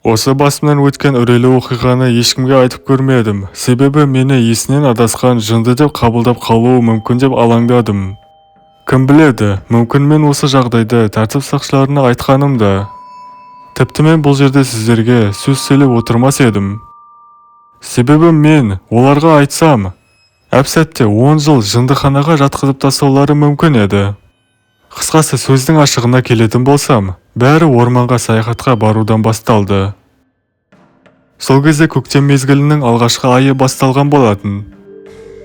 Осы басымнан өткен үрейлі оқиғаны ешкімге айтып көрмедім. Себебі мені есінен адасқан жынды деп қабылдап қалуы мүмкін деп алаңдадым. Кім біледі, мүмкін мен осы жағдайды тәртіп сақшыларына айтқанымда. Тіпті мен бұл жерде сіздерге сөз сөйлеп отырмас едім. Себебі мен оларға айтсам, әп-сәтте 10 жыл жындыханаға жатқызып тастаулары мүмкін еді. Қысқасы сөздің ашығына келетін болсам, бәрі орманға саяхатқа барудан басталды. Сол кезде көктем мезгілінің алғашқы айы басталған болатын.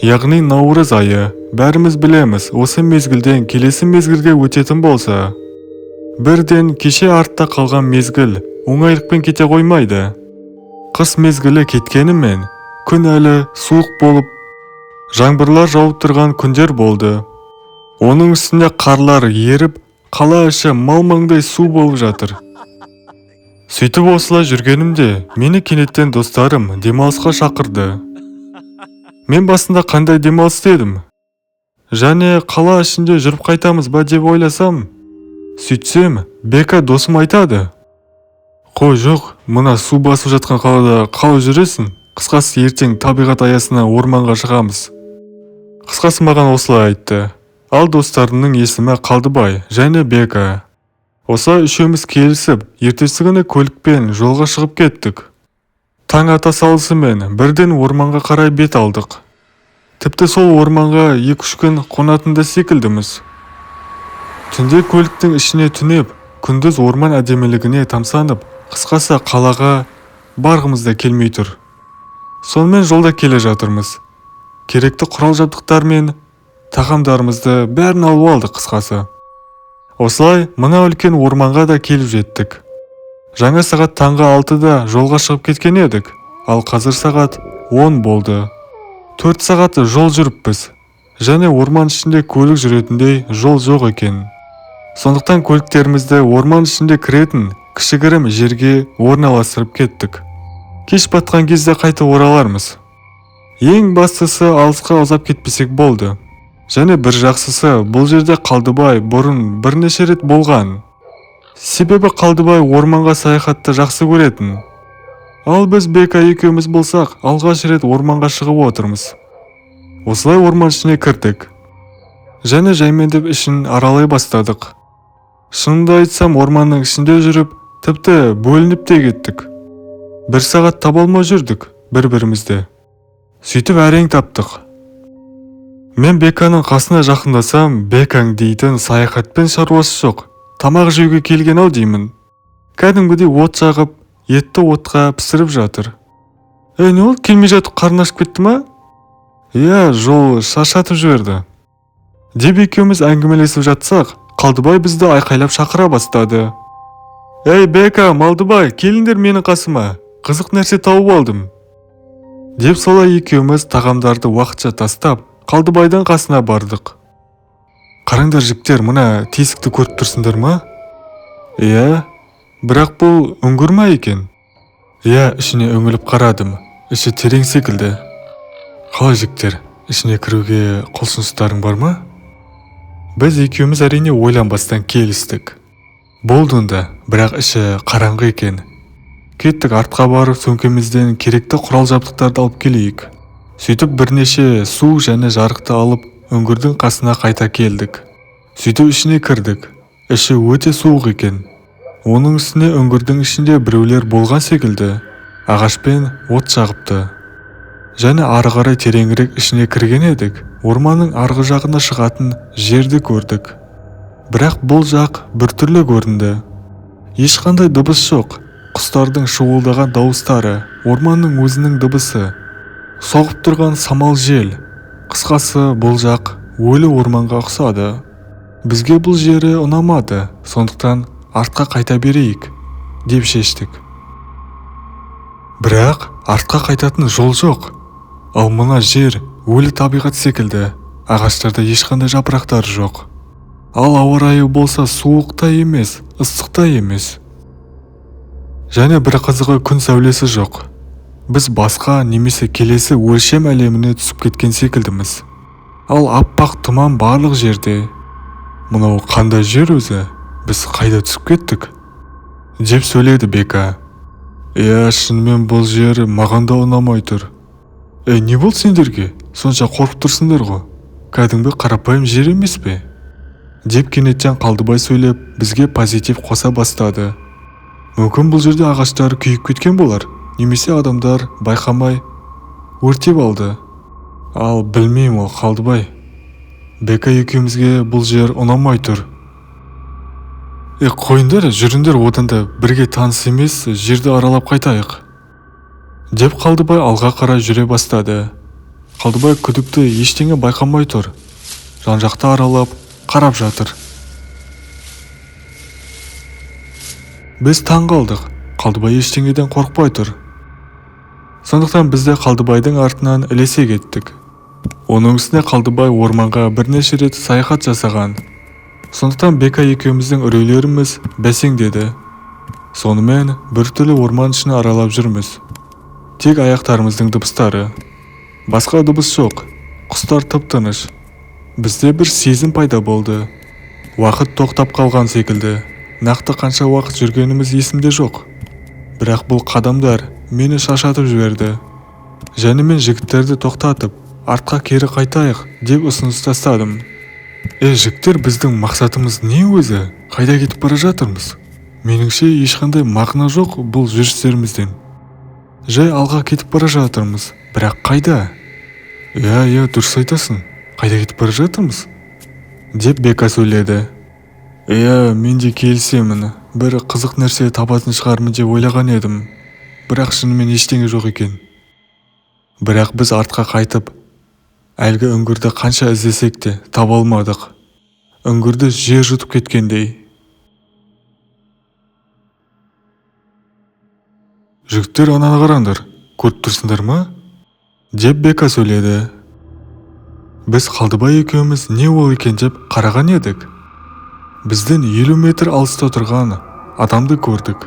Яғни наурыз айы, бәріміз білеміз, осы мезгілден келесі мезгілге өтетін болса. Бірден кеше артта қалған мезгіл оңайлықпен кете қоймайды. Қыс мезгілі кеткенімен, күн әлі суық болып, жаңбырлар жауып тұрған күндер болды. Оның үстінде қарлар еріп, қала іші мал-маңдай су болып жатыр. Сөйтіп осылай жүргенімде, мені кенеттен достарым демалысқа шақырды. Мен басында қандай демалыс дедім? Және қала ішінде жүріп қайтамыз ба деп ойласам. Сөйтсем, Бека досым айтады. Қой жоқ, мына су басып жатқан қалада қалай жүресің? Қысқасы ертең табиғат аясына орманға шығамыз. Қысқасы маған осылай айтты. Ал достарының есімі Қалдыбай және Бека. Осылай үшеуміз келісіп, ертесі күні көлікпен жолға шығып кеттік. Таң ата салысымен бірден орманға қарай бет алдық. Тіпті сол орманға 2-3 күн қонатында секілдіміз. Түнде көліктің ішіне түнеп, күндіз орман әдемілігіне тамсанып, қысқасы қалаға барғымыз да келмей тұр. Сонымен жолда келе жатырмыз. Керекті құрал-жабдықтар мен тағамдарымызды бәрін алып алдық қысқасы. Осылай мына үлкен орманға да келіп жеттік. Жаңа сағат таңғы 6-да жолға шығып кеткен едік, ал қазір сағат 10 болды. 4 сағат жол жүріппіз, және орман ішінде көлік жүретіндей жол жоқ екен. Сондықтан көліктерімізді орман ішінде кіретін кішігірім жерге орналастырып кеттік. Кеш батқан кезде қайта оралармыз. Ең бастысы алысқа ұзап кетпесек болды. Және бір жақсысы, бұл жерде Қалдыбай бұрын бірнеше рет болған. Себебі Қалдыбай орманға саяхатты жақсы көретін. Ал біз Бека екеуміз болсақ, алғаш рет орманға шығып отырмыз. Осылай орман ішіне кірдік. Және жаймендеп ішін аралай бастадық. Шынымды айтсам, орманның ішінде жүріп, тіпті бөлініп те кеттік. 1 сағат таба алмай жүрдік бір-бірімізді. Сөйтіп әрең таптық. Мен Беканың қасына жақындасам, Бекаң дейтін саяхатпен шаруасы жоқ. Тамақ жеуге келген ау деймін. Кәдімгідей от жағып, етті отқа пісіріп жатыр. Не ол, келмей жатып қарны ашып кетті ма? Иә, жол шаршатып жіберді. Деп екеуміз әңгімелесіп жатсақ, Қалдыбай бізді айқайлап шақыра бастады. Ей Бека, Малдыбай, келіңдер менің қасыма. Қызық нәрсе тауып алдым. Деп солай екеуміз тағамдарды уақытша тастап, Қалдыбайдың қасына бардық. Қараңдар жігіттер, мына тесікті көріп тұрсыңдар ма? Иә, бірақ бұл үңгір ме екен? Иә, ішіне үңіліп қарадым. Іші терең секілді. Қалай жігіттер, ішіне кіруге құлшыныстарың бар ма? Біз екеуміз әрине ойланбастан келістік. Болды онда, бірақ іші қараңғы екен. Кеттік, артқа барып сөмкемізден керекті құрал-жабдықтарды алып келейік. Сөйтіп бірнеше су және жарықты алып, үңгірдің қасына қайта келдік. Сөйтіп ішіне кірдік. Іші өте суық екен. Оның үстіне үңгірдің ішінде біреулер болған секілді. Ағашпен от жағыпты. Және ары қарай тереңірек ішіне кірген едік. Орманның арғы жағына шығатын жерді көрдік. Бірақ бұл жақ біртүрлі көрінді. Ешқандай дыбыс жоқ. Құстардың шуылдаған дауыстары, орманның өзінің дыбысы. Соғып тұрған самал жел. Қысқасы, бұл жақ өлі орманға ұқсады. Бізге бұл жері ұнамады, сондықтан артқа қайта берейік, деп шештік. Бірақ артқа қайтатын жол жоқ. Ал мына жер өлі табиғат секілді. Ағаштарда ешқандай жапырақтар жоқ. Ал ауа райы болса суық та емес, ыстық та емес. Және бір қызығы, күн сәулесі жоқ. Біз басқа немесе келесі өлшем әлеміне түсіп кеткен секілдіміз. Ал аппақ тұман барлық жерде. Мынау қандай жер өзі? Біз қайда түсіп кеттік? Деп сөйледі Бека. Шынымен бұл жер маған да ұнамай тұр. Не болды сендерге? Сонша қорқып тұрсыңдар ғой. Кәдімгі қарапайым жер емес пе? Деп кенеттен Қалдыбай сөйлеп, бізге позитив қоса бастады. Мүмкін бұл жерде ағаштар күйіп кеткен болар, немесе адамдар байқамай өртеп алды. Ал білмеймін ол, Қалдыбай. Бека екеумізге бұл жер ұнамай тұр. Қойыңдар, жүріңдер, одан да бірге таныс емес жерді аралап қайтайық. Деп Қалдыбай алға қарай жүре бастады. Қалдыбай күдікті ештеңе байқамай тұр. Жан-жақты аралап, қарап жатыр. Біз таң қалдық. Қалдыбай ештеңеден қорқпай тұр. Сондықтан біз де Қалдыбайдың артынан ілесе кеттік. Оның үстіне Қалдыбай орманға бірнеше рет саяхат жасаған. Сондықтан Бека екеуміздің үрейлеріміз бәсеңдеді. Сонымен біртүрлі орман ішін аралап жүрміз. Тек аяқтарымыздың дыбыстары. Басқа дыбыс жоқ. Құстар тып-тыныш. Бізде бір сезім пайда болды. Уақыт тоқтап қалған секілді. Нақты қанша уақыт жүргеніміз есімде жоқ. Бірақ бұл қадамдар мені шаршатып жіберді. Және мен жігіттерді тоқтатып, артқа кері қайтайық деп ұсыныс тастадым. Жігіттер, біздің мақсатымыз не өзі? Қайда кетіп бара жатырмыз? Меніңше ешқандай мағына жоқ бұл жүрістерімізден. Жай алға кетіп бара жатырмыз, бірақ қайда? Дұрыс айтасың. Қайда кетіп бара жатырмыз? Деп Бека сөйледі. Мен де келісемін. Бір қызық нәрсе табатын шығармын деп ойлаған едім. Бірақ шынымен ештеңе жоқ екен. Бірақ біз артқа қайтып, әлгі үңгірді қанша іздесек те таба алмадық. Үңгірді жер жұтып кеткендей. Жігіттер, ананы қараңдар, көріп тұрсыңдар ма? Деп Бека сөйледі. Біз Қалдыбай екеуміз не ол екен деп қараған едік. Бізден 50 метр алыста тұрған адамды көрдік.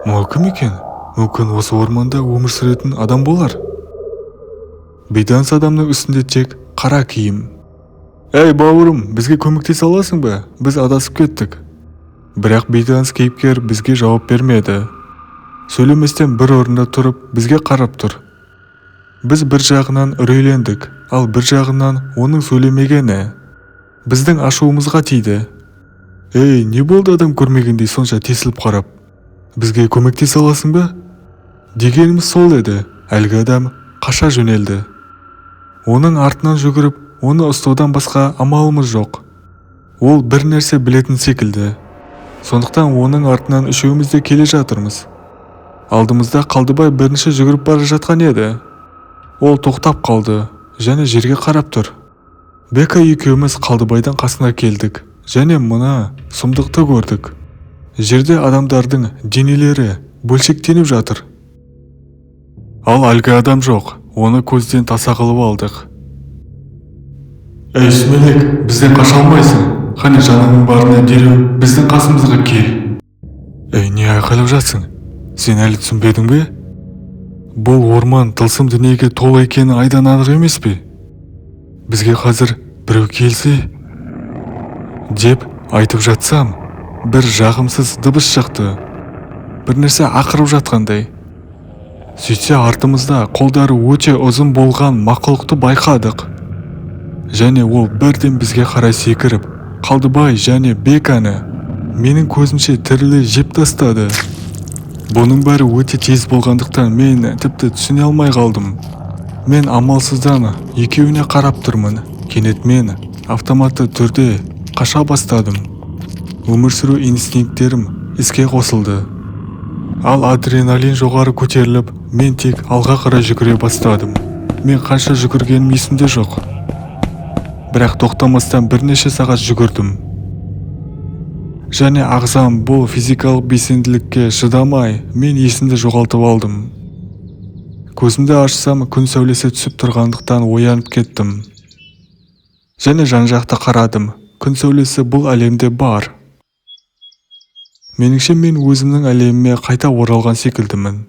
Кім екен? Мүмкін осы орманда өмір сүретін адам болар. Бейтаныс адамның үстінде тек қара киім. Бауырым, бізге көмектесе аласың ба? Біз адасып кеттік. Бірақ бейтаныс кейіпкер бізге жауап бермеді. Сөйлеместен бір орында тұрып, бізге қарап тұр. Біз бір жағынан үрейлендік, ал бір жағынан оның сөйлемегені біздің ашуымызға тиді. Не болды, адам көрмегендей сонша тесіліп қарап? Бізге көмектесе аласың ба? Дегеніміз сол еді. Әлгі адам қаша жөнелді. Оның артынан жүгіріп, оны ұстаудан басқа амалымыз жоқ. Ол бір нәрсе білетін секілді. Сондықтан оның артынан үшеуміз де келе жатырмыз. Алдымызда Қалдыбай бірінші жүгіріп бара жатқан еді. Ол тоқтап қалды және жерге қарап тұр. Бека екеуміз Қалдыбайдың қасына келдік және мұны сұмдықты көрдік. Жерде адамдардың денелері бөлшектеніп жатыр. Ал әлгі адам жоқ, оны көзден таса қылып алдық. Сүмелек, бізден қаша алмайсың. Қане жаныңның барына дереу біздің қасымызға кел. Не айқайлап жатсың? Сен әлі түсінбедің бе? Бұл орман тылсым дүниеге толы екені айдан анық емес пе? Бізге қазір біреу келсе деп айтып жатсам, бір жағымсыз дыбыс шықты. Бір нәрсе ақырып жатқандай. Сөйтсе артымызда қолдары өте ұзын болған мақұлықты байқадық. Және ол бірден бізге қарай секіріп, Қалдыбай және Беканы менің көзімше тіріле жеп тастады. Бұның бәрі өте тез болғандықтан мен тіпті түсіне алмай қалдым. Мен амалсыздан екеуіне қарап тұрмын. Кенет мен автоматты түрде қаша бастадым. Өмір сүру инстинкттерім іске қосылды. Ал адреналин жоғары көтеріліп, мен тек алға қарай жүгіре бастадым. Мен қанша жүгіргенім есімде жоқ. Бірақ тоқтамастан бірнеше сағат жүгірдім. Және ағзам бұл физикалық белсенділікке шыдамай, мен есімді жоғалтып алдым. Көзімді ашсам, күн сәулесі түсіп тұрғандықтан оянып кеттім. Және жан-жақты қарадым. Күн сәулесі бұл әлемде бар. Меніңше мен өзімнің әлеміме қайта оралған секілдімін.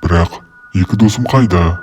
Бірақ екі досым қайда?